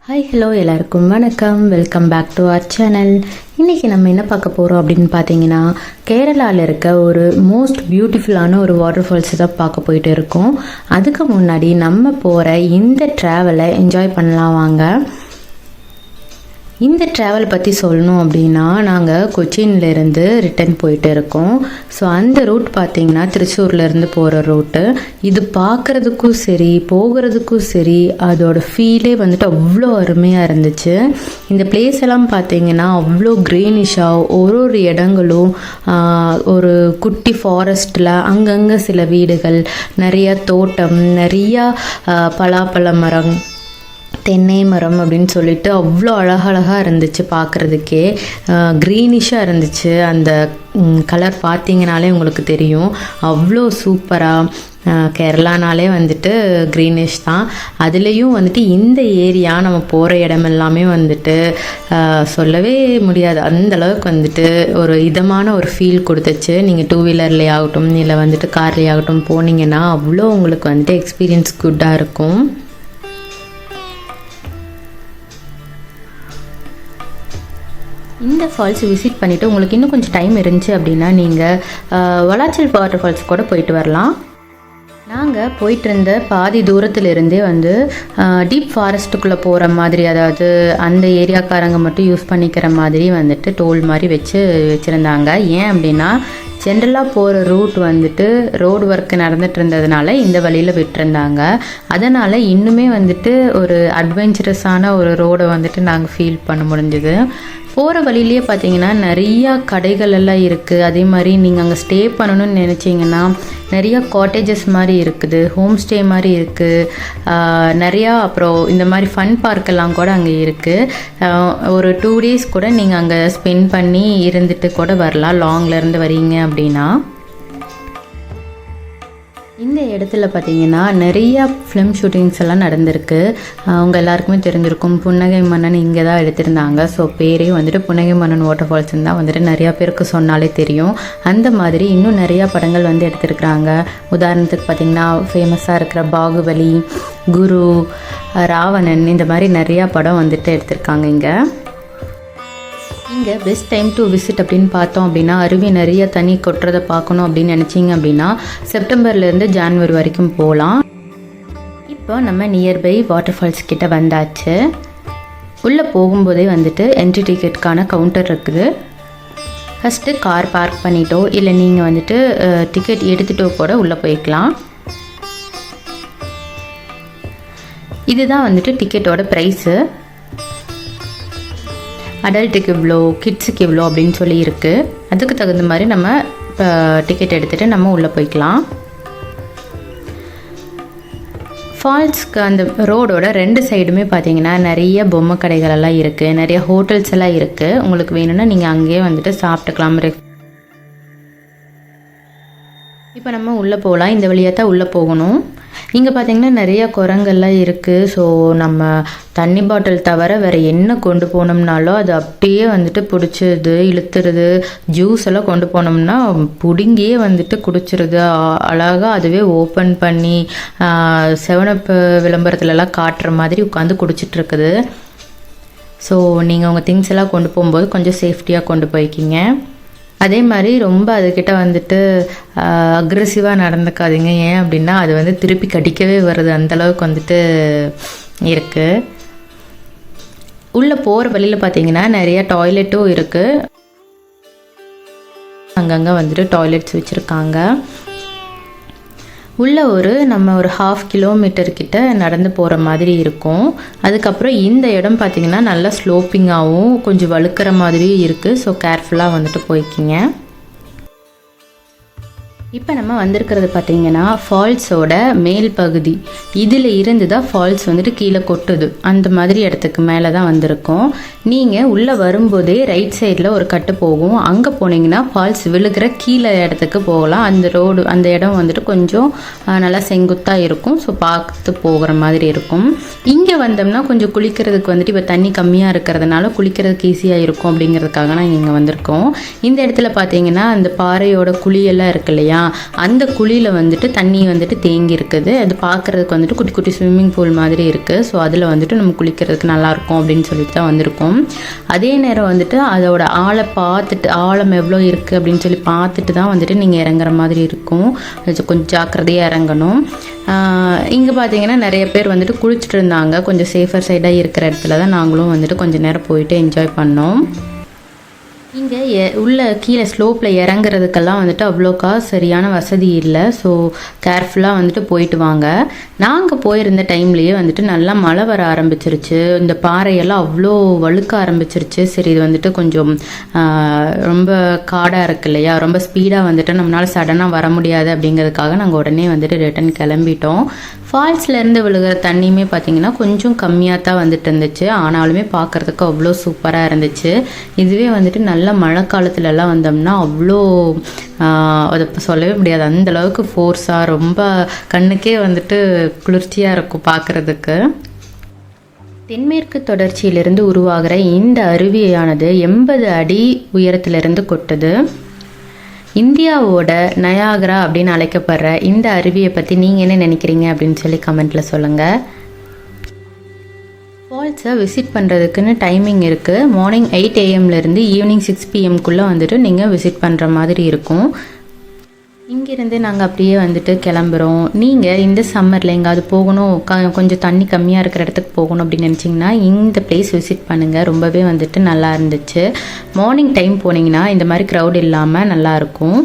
Hi hello எல்லாருக்கும் வணக்கம். Welcome back to our channel. இன்றைக்கி நம்ம என்ன பார்க்க போகிறோம் அப்படின்னு பார்த்தீங்கன்னா, கேரளாவில் இருக்க ஒரு மோஸ்ட் பியூட்டிஃபுல்லான ஒரு வாட்டர் ஃபால்ஸ் தான் பார்க்க போயிட்டு இருக்கோம். அதுக்கு முன்னாடி நம்ம போகிற இந்த ட்ராவலை என்ஜாய் பண்ணலாம் வாங்க. இந்த ட்ராவல் பற்றி சொல்லணும் அப்படின்னா, நாங்கள் கொச்சின்லேருந்து ரிட்டன் போயிட்டு இருக்கோம். ஸோ அந்த ரூட் பார்த்திங்கன்னா திருச்சூர்லேருந்து போகிற ரூட்டு. இது பார்க்குறதுக்கும் சரி போகிறதுக்கும் சரி அதோட ஃபீலே வந்துட்டு அவ்வளோ அருமையாக இருந்துச்சு. இந்த பிளேஸ் எல்லாம் பார்த்திங்கன்னா அவ்வளோ க்ரீனிஷாக ஒரு இடங்களும் ஒரு குட்டி ஃபாரஸ்ட்டில் அங்கங்கே சில வீடுகள், நிறையா தோட்டம், நிறையா பலாப்பழ மரம், தென்னை மரம் அப்படின்னு சொல்லிட்டு அவ்வளோ அழகழகாக இருந்துச்சு. பார்க்குறதுக்கே க்ரீனிஷாக இருந்துச்சு. அந்த கலர் பார்த்தீங்கனாலே உங்களுக்கு தெரியும் அவ்வளோ சூப்பராக. கேரளானாலே வந்துட்டு க்ரீனிஷ் தான். அதுலேயும் வந்துட்டு இந்த ஏரியா நம்ம போகிற இடம் எல்லாமே வந்துட்டு சொல்லவே முடியாது, அந்தளவுக்கு வந்துட்டு ஒரு இதமான ஒரு ஃபீல் கொடுத்துச்சு. நீங்கள் 2 வீலர்லேயே ஆகட்டும் இல்லை வந்துட்டு கார்லேயே ஆகட்டும் போனீங்கன்னா அவ்வளோ உங்களுக்கு வந்துட்டு எக்ஸ்பீரியன்ஸ் குட்டாக இருக்கும். இந்த ஃபால்ஸ் விசிட் பண்ணிவிட்டு உங்களுக்கு இன்னும் கொஞ்சம் டைம் இருந்துச்சு அப்படின்னா நீங்கள் வளாச்சல் வாட்டர் ஃபால்ஸ் கூட போயிட்டு வரலாம். நாங்கள் போயிட்டு இருந்த பாதி தூரத்துலேருந்தே வந்து டீப் ஃபாரஸ்ட்டுக்குள்ளே போகிற மாதிரி, அதாவது அந்த ஏரியாக்காரங்க மட்டும் யூஸ் பண்ணிக்கிற மாதிரி வந்துட்டு டோல் மாதிரி வச்சுருந்தாங்க. ஏன் அப்படின்னா, ஜென்ரலாக போகிற ரூட் வந்துட்டு ரோடு ஒர்க் நடந்துட்டு இருந்ததுனால இந்த வழியில் விட்டுருந்தாங்க. அதனால் இன்னுமே வந்துட்டு ஒரு அட்வென்ச்சரஸான ஒரு ரோடை வந்துட்டு நாங்கள் ஃபீல் பண்ண முடிஞ்சுது. போகிற வழியிலேயே பார்த்தீங்கன்னா நிறையா கடைகள் எல்லாம் இருக்குது. அதே மாதிரி நீங்கள் அங்கே ஸ்டே பண்ணணும்னு நினச்சிங்கன்னா நிறையா காட்டேஜஸ் மாதிரி இருக்குது, ஹோம் ஸ்டே மாதிரி இருக்குது நிறையா. அப்புறம் இந்த மாதிரி ஃபன் பார்க்கெல்லாம் கூட அங்கே இருக்குது. ஒரு 2 days கூட நீங்கள் அங்கே ஸ்பெண்ட் பண்ணி இருந்துட்டு கூட வரலாம், லாங்லேருந்து வரீங்க அப்படின்னா. இந்த இடத்துல பார்த்தீங்கன்னா நிறையா ஃபிலிம் ஷூட்டிங்ஸ் எல்லாம் நடந்திருக்கு. அவங்க எல்லாருக்குமே தெரிஞ்சிருக்கும், புன்னகை மன்னன் இங்கே தான் எடுத்திருந்தாங்க. ஸோ பேரே வந்துட்டு புன்னகை மன்னன் வாட்டர் ஃபால்ஸ்ன்னு தான் வந்துட்டு நிறையா பேருக்கு சொன்னாலே தெரியும். அந்த மாதிரி இன்னும் நிறையா படங்கள் வந்து எடுத்திருக்கிறாங்க. உதாரணத்துக்கு பார்த்திங்கன்னா ஃபேமஸாக இருக்கிற பாகுபலி, குரு, ராவணன், இந்த மாதிரி நிறையா படம் வந்துட்டு எடுத்திருக்காங்க. இங்கே பெஸ்ட் டைம் டு விசிட் அப்படின்னு பார்த்தோம் அப்படின்னா, அருவி நிறைய தண்ணி கொட்டுறதை பார்க்கணும் அப்படின்னு நினச்சிங்க அப்படின்னா செப்டம்பர்லேருந்து ஜான்வரி வரைக்கும் போகலாம். இப்போ நம்ம நியர்பை வாட்டர் ஃபால்ஸ் கிட்ட வந்தாச்சு. உள்ளே போகும்போதே வந்துட்டு என்ட்ரி டிக்கெட்டுக்கான கவுண்டர் இருக்குது. ஃபஸ்ட்டு கார் பார்க் பண்ணிட்டோ இல்லை நீங்கள் வந்துட்டு டிக்கெட் எடுத்துகிட்டோ கூட உள்ளே போய்க்கலாம். இதுதான் வந்துட்டு டிக்கெட்டோட ப்ரைஸு. அடல்ட்டுக்கு இவ்வளோ, கிட்ஸுக்கு இவ்வளோ அப்படின்னு சொல்லி இருக்குது. அதுக்கு தகுந்த மாதிரி நம்ம டிக்கெட் எடுத்துகிட்டு நம்ம உள்ளே போய்க்கலாம். ஃபால்ஸ்க்கு அந்த ரோடோட 2 சைடுமே பார்த்தீங்கன்னா நிறைய பொம்மை கடைகள் எல்லாம் இருக்குது, நிறைய ஹோட்டல்ஸ் எல்லாம் இருக்குது. உங்களுக்கு வேணும்னா நீங்கள் அங்கேயே வந்துட்டு சாப்பிட்டுக்கலாம். இப்போ நம்ம உள்ளே போகலாம். இந்த வழியாக தான் உள்ளே போகணும். இங்கே பார்த்திங்கன்னா நிறையா குரங்கெல்லாம் இருக்குது. ஸோ நம்ம தண்ணி பாட்டில் தவிர வேறு என்ன கொண்டு போனோம்னாலும் அது அப்படியே வந்துட்டு பிடிச்சிது இழுத்துருது. ஜூஸ் எல்லாம் கொண்டு போனோம்னா பிடுங்கியே வந்துட்டு குடிச்சிருது. அழகாக அதுவே ஓப்பன் பண்ணி 7up விளம்பரத்துலலாம் காட்டுற மாதிரி உட்காந்து குடிச்சிட்ருக்குது. ஸோ நீங்கள் உங்கள் திங்ஸ் எல்லாம் கொண்டு போகும்போது கொஞ்சம் சேஃப்டியாக கொண்டு போய்க்கிங்க. அதே மாதிரி ரொம்ப அதுக்கிட்ட வந்துட்டு அக்ரெசிவாக நடந்துக்காதீங்க. ஏன் அப்படின்னா அது வந்து திருப்பி கடிக்கவே வருது, அந்தளவுக்கு வந்துட்டு இருக்குது. உள்ளே போகிற வழியில் பார்த்தீங்கன்னா நிறையா டாய்லெட்டும் இருக்குது. அங்கங்கே வந்துட்டு டாய்லெட்ஸ் வச்சுருக்காங்க. உள்ளே நம்ம ஒரு 1/2 kilometer கிட்ட நடந்து போகிற மாதிரி இருக்கும். அதுக்கப்புறம் இந்த இடம் பார்த்திங்கன்னா நல்லா ஸ்லோப்பிங்காகவும் கொஞ்சம் வழுக்கிற மாதிரியும் இருக்குது. ஸோ கேர்ஃபுல்லாக வந்துட்டு போய்க்கிங்க. இப்போ நம்ம வந்திருக்கிறது பார்த்திங்கன்னா ஃபால்ஸோட மேல் பகுதி. இதில் இருந்து தான் ஃபால்ஸ் வந்துட்டு கீழே கொட்டுது. அந்த மாதிரி இடத்துக்கு மேலே தான் வந்திருக்கோம். நீங்கள் உள்ளே வரும்போதே ரைட் சைடில் ஒரு கட்டு போகும். அங்கே போனீங்கன்னா ஃபால்ஸ் விழுகிற கீழே இடத்துக்கு போகலாம். அந்த இடம் வந்துட்டு கொஞ்சம் நல்லா செங்குத்தாக இருக்கும். ஸோ பார்த்து போகிற மாதிரி இருக்கும். இங்கே வந்தோம்னா கொஞ்சம் குளிக்கிறதுக்கு வந்துட்டு இப்போ தண்ணி கம்மியாக இருக்கிறதுனால குளிக்கிறதுக்கு ஈஸியாக இருக்கும் அப்படிங்கிறதுக்காக நாங்கள் இங்கே வந்திருக்கோம். இந்த இடத்துல பார்த்தீங்கன்னா அந்த பாறையோட குழியெல்லாம் இருக்கு இல்லையா, இல்லையா, அந்த குழியில் வந்துட்டு தண்ணி வந்துட்டு தேங்கி இருக்குது. அது பார்க்குறதுக்கு வந்துட்டு குட்டி குட்டி ஸ்விம்மிங் பூல் மாதிரி இருக்குது. ஸோ அதில் வந்துட்டு நம்ம குளிக்கிறதுக்கு நல்லாயிருக்கும் அப்படின்னு சொல்லிட்டு தான் வந்திருக்கோம். அதே நேரம் வந்துட்டு அதோட ஆழை பார்த்துட்டு, ஆழம் எவ்வளோ இருக்குது அப்படின்னு சொல்லி பார்த்துட்டு தான் வந்துட்டு நீங்கள் இறங்குற மாதிரி இருக்கும். கொஞ்சம் ஜாக்கிரதையாக இறங்கணும். இங்கே பார்த்தீங்கன்னா நிறைய பேர் வந்துட்டு குளிச்சுட்டு இருந்தாங்க. கொஞ்சம் சேஃபர் சைடாக இருக்கிற இடத்துல தான் நாங்களும் வந்துட்டு கொஞ்சம் நேரம் போயிட்டு என்ஜாய் பண்ணோம். இங்கே உள்ள கீழே ஸ்லோப்பில் இறங்குறதுக்கெல்லாம் வந்துட்டு அவ்வளோக்கா சரியான வசதி இல்லை. ஸோ கேர்ஃபுல்லாக வந்துட்டு போயிட்டு வாங்க. நாங்கள் போயிருந்த டைம்லேயே வந்துட்டு நல்லா மழை வர ஆரம்பிச்சிருச்சு. இந்த பாறையெல்லாம் அவ்வளோ வழுக்க ஆரம்பிச்சிருச்சு. சரி, இது வந்துட்டு கொஞ்சம் ரொம்ப காடாக இருக்கு இல்லையா, ரொம்ப ஸ்பீடாக வந்துட்டு நம்மளால் சடனாக வர முடியாது அப்படிங்கிறதுக்காக நாங்கள் உடனே வந்துட்டு ரிட்டன் கிளம்பிட்டோம். ஃபால்ஸ்லேருந்து விழுகிற தண்ணியுமே பார்த்திங்கன்னா கொஞ்சம் கம்மியாக தான் வந்துட்டு இருந்துச்சு. ஆனாலுமே பார்க்குறதுக்கு அவ்வளோ சூப்பராக இருந்துச்சு. இதுவே வந்துட்டு நல்ல மழை காலத்துலலாம் வந்தோம்னா அவ்வளோ அதை சொல்லவே முடியாது, அந்தளவுக்கு ஃபோர்ஸாக ரொம்ப கண்ணுக்கே வந்துட்டு குளிர்ச்சியாக இருக்கும் பார்க்குறதுக்கு. தென்மேற்கு தொடர்ச்சியிலிருந்து உருவாகிற இந்த அருவியானது 80 அடி உயரத்திலிருந்து கொட்டுது. இந்தியாவோட நயாகரா அப்படின்னு அழைக்கப்படுற இந்த அருவியை பற்றி நீங்கள் என்ன நினைக்கிறீங்க அப்படின்னு சொல்லி கமெண்ட்டில் சொல்லுங்கள். ஃபால்ஸை விசிட் பண்ணுறதுக்குன்னு டைமிங் இருக்குது. மார்னிங் 8 AM ஈவினிங் 6 PM வந்துட்டு நீங்கள் விசிட் பண்ணுற மாதிரி இருக்கும். இங்கேருந்து நாங்கள் அப்படியே வந்துட்டு கிளம்புறோம். நீங்கள் இந்த சம்மரில் எங்காவது போகணும், கொஞ்சம் தண்ணி கம்மியாக இருக்கிற இடத்துக்கு போகணும் அப்படின்னு நினச்சிங்கன்னா இந்த பிளேஸ் விசிட் பண்ணுங்கள். ரொம்பவே வந்துட்டு நல்லா இருந்துச்சு. மார்னிங் டைம் போனீங்கன்னா இந்த மாதிரி க்ரௌட் இல்லாமல் நல்லாயிருக்கும்.